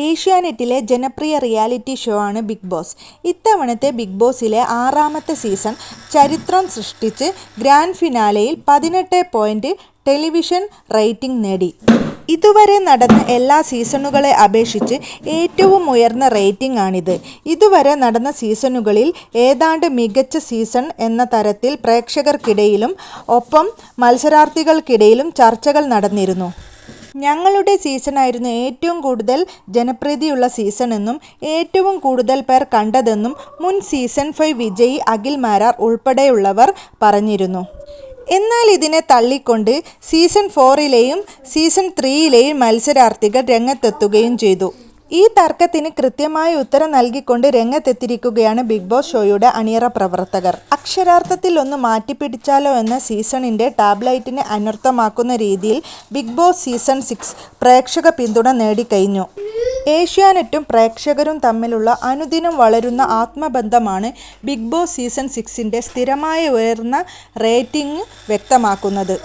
ഏഷ്യാനെറ്റിലെ ജനപ്രിയ reality show ആണ് ബിഗ് ബോസ്. ഇത്തവണത്തെ ബിഗ് ബോസിലെ 6ാമത്തെ സീസൺ ചരിത്രം സൃഷ്ടിച്ച് ഗ്രാൻഡ് ഫിനാലെയിൽ 18 പോയിന്റ് ടെലിവിഷൻ റേറ്റിംഗ് നേടി. ഇതുവരെ നടന്ന എല്ലാ സീസണുകളെ അപേക്ഷിച്ച് ഏറ്റവും ഉയർന്ന റേറ്റിംഗ് ആണിത്. ഇതുവരെ നടന്ന സീസണുകളിൽ ഏതാണ്ട് മികച്ച സീസൺ എന്ന തരത്തിൽ പ്രേക്ഷകർക്കിടയിലും ഒപ്പം മത്സരാർത്ഥികൾക്കിടയിലും ചർച്ചകൾ നടന്നിരുന്നു. ഞങ്ങളുടെ സീസണായിരുന്നു ഏറ്റവും കൂടുതൽ ജനപ്രീതിയുള്ള സീസണെന്നും ഏറ്റവും കൂടുതൽ പേർ കണ്ടതെന്നും മുൻ സീസൺ 5 വിജയി അഖിൽ മാരാർ ഉൾപ്പെടെയുള്ളവർ പറഞ്ഞിരുന്നു. എന്നാൽ ഇതിനെ തള്ളിക്കൊണ്ട് സീസൺ 4ലെയും സീസൺ 3ലെയും മത്സരാർത്ഥികൾ രംഗത്തെത്തുകയും ചെയ്തു. ഈ തർക്കത്തിന് കൃത്യമായ ഉത്തരം നൽകിക്കൊണ്ട് രംഗത്തെത്തിയിരിക്കുകയാണ് ബിഗ് ബോസ് ഷോയുടെ അണിയറ പ്രവർത്തകർ. അക്ഷരാർത്ഥത്തിൽ ഒന്ന് മാറ്റിപ്പിടിച്ചാലോ എന്ന സീസണിൻ്റെ ടാബ്ലൈറ്റിനെ അനർത്ഥമാക്കുന്ന രീതിയിൽ ബിഗ് ബോസ് സീസൺ 6 പ്രേക്ഷക പിന്തുണ നേടിക്കഴിഞ്ഞു. ഏഷ്യാനെറ്റും പ്രേക്ഷകരും തമ്മിലുള്ള അനുദിനം വളരുന്ന ആത്മബന്ധമാണ് ബിഗ് ബോസ് സീസൺ 6ൻ്റെ സ്ഥിരമായ ഉയർന്ന റേറ്റിംഗ് വ്യക്തമാക്കുന്നത്.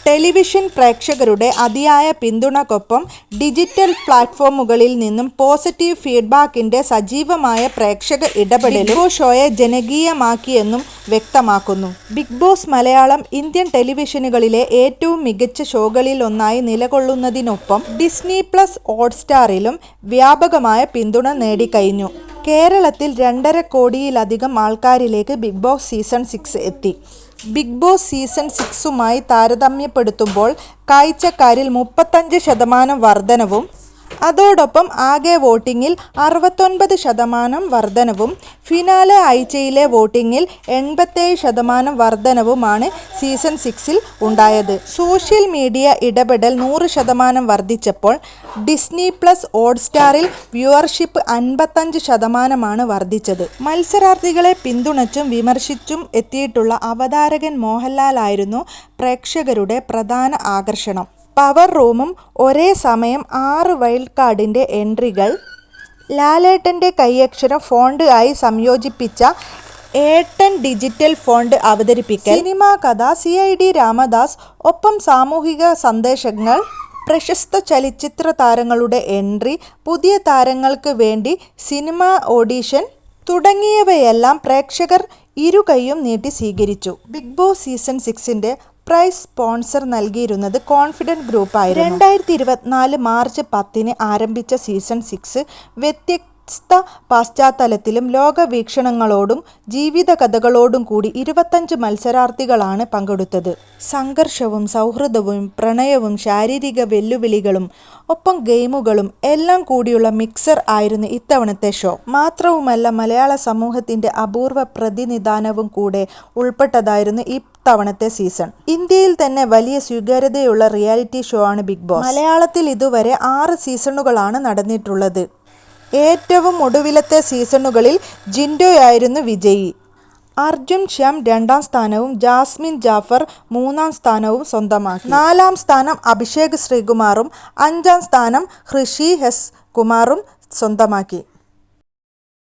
ടെലിവിഷൻ പ്രേക്ഷകരുടെ അതിയായ പിന്തുണക്കൊപ്പം ഡിജിറ്റൽ പ്ലാറ്റ്ഫോമുകളിൽ നിന്നും പോസിറ്റീവ് ഫീഡ്ബാക്കിൻ്റെ സജീവമായ പ്രേക്ഷക ഇടപെടലും ബിഗ് ബോസ് ഷോയെ ജനകീയമാക്കിയെന്നും വ്യക്തമാക്കുന്നു. ബിഗ് ബോസ് മലയാളം ഇന്ത്യൻ ടെലിവിഷനുകളിലെ ഏറ്റവും മികച്ച ഷോകളിൽ ഒന്നായി നിലകൊള്ളുന്നതിനൊപ്പം ഡിസ്നി പ്ലസ് ഹോട്ട്സ്റ്റാറിലും വ്യാപകമായ പിന്തുണ നേടിക്കഴിഞ്ഞു. കേരളത്തിൽ 2.5 കോടിയിലധികം ആൾക്കാരിലേക്ക് ബിഗ് ബോസ് സീസൺ 6 എത്തി. ബിഗ് ബോസ് സീസൺ 6മായി താരതമ്യപ്പെടുത്തുമ്പോൾ കാഴ്ചക്കാരിൽ 35% വർധനവും അതോടൊപ്പം ആകെ വോട്ടിങ്ങിൽ 69% വർധനവും ഫിനാലെ ആഴ്ചയിലെ വോട്ടിങ്ങിൽ 87% വർധനവുമാണ് സീസൺ 6ൽ ഉണ്ടായത്. സോഷ്യൽ മീഡിയ ഇടപെടൽ 100% വർദ്ധിച്ചപ്പോൾ ഡിസ്നി പ്ലസ് ഹോട്ട്സ്റ്റാറിൽ വ്യൂവർഷിപ്പ് 55% വർദ്ധിച്ചത്. മത്സരാർത്ഥികളെ പിന്തുണച്ചും വിമർശിച്ചും എത്തിയിട്ടുള്ള അവതാരകൻ മോഹൻലാൽ ആയിരുന്നു പ്രേക്ഷകരുടെ പ്രധാന ആകർഷണം. പവർ റൂമും ഒരേ സമയം 6 വൈൽഡ് കാർഡിൻ്റെ എൻട്രികൾ, ലാലേട്ടൻ്റെ കൈയക്ഷരം ഫോണ്ട് ആയി സംയോജിപ്പിച്ച ഏട്ടൻ ഡിജിറ്റൽ ഫോണ്ട് അവതരിപ്പിക്കൽ, സിനിമാ കഥ CID രാമദാസ്, ഒപ്പം സാമൂഹിക സന്ദേശങ്ങൾ, പ്രശസ്ത ചലച്ചിത്ര താരങ്ങളുടെ എൻട്രി, പുതിയ താരങ്ങൾക്ക് വേണ്ടി സിനിമ ഓഡിഷൻ തുടങ്ങിയവയെല്ലാം പ്രേക്ഷകർ ഇരുകൈയും നീട്ടി സ്വീകരിച്ചു. ബിഗ് ബോസ് സീസൺ 6ൻ്റെ പ്രൈസ് സ്പോൺസർ നൽകിയിരുന്നത് കോൺഫിഡൻറ്റ് ഗ്രൂപ്പ് ആയിരുന്നു. 2024 മാർച്ച് 10 ആരംഭിച്ച സീസൺ 6 വ്യത്യസ്ത പശ്ചാത്തലത്തിലും ലോകവീക്ഷണങ്ങളോടും ജീവിതകഥകളോടും കൂടി 25 മത്സരാർത്ഥികളാണ് പങ്കെടുത്തത്. സംഘർഷവും സൗഹൃദവും പ്രണയവും ശാരീരിക വെല്ലുവിളികളും ഒപ്പം ഗെയിമുകളും എല്ലാം കൂടിയുള്ള മിക്സർ ആയിരുന്നു ഇത്തവണത്തെ ഷോ. മാത്രവുമല്ല മലയാള സമൂഹത്തിൻ്റെ അപൂർവ പ്രതിനിധാനവും കൂടെ ഉൾപ്പെട്ടതായിരുന്നു ഇത്തവണത്തെ സീസൺ. ഇന്ത്യയിൽ തന്നെ വലിയ സ്വീകാര്യതയുള്ള റിയാലിറ്റി ഷോ ആണ് ബിഗ് ബോസ്. മലയാളത്തിൽ ഇതുവരെ 6 സീസണുകളാണ് നടന്നിട്ടുള്ളത്. ഏറ്റവും ഒടുവിലത്തെ സീസണുകളിൽ ജിൻഡോയായിരുന്നു വിജയി. അർജുൻ ശ്യാം 2ാം സ്ഥാനവും ജാസ്മിൻ ജാഫർ 3ാം സ്ഥാനവും സ്വന്തമാക്കി. 4ാം സ്ഥാനം അഭിഷേക് ശ്രീകുമാറും 5ാം സ്ഥാനം ഹൃഷി എസ് കുമാറും സ്വന്തമാക്കി.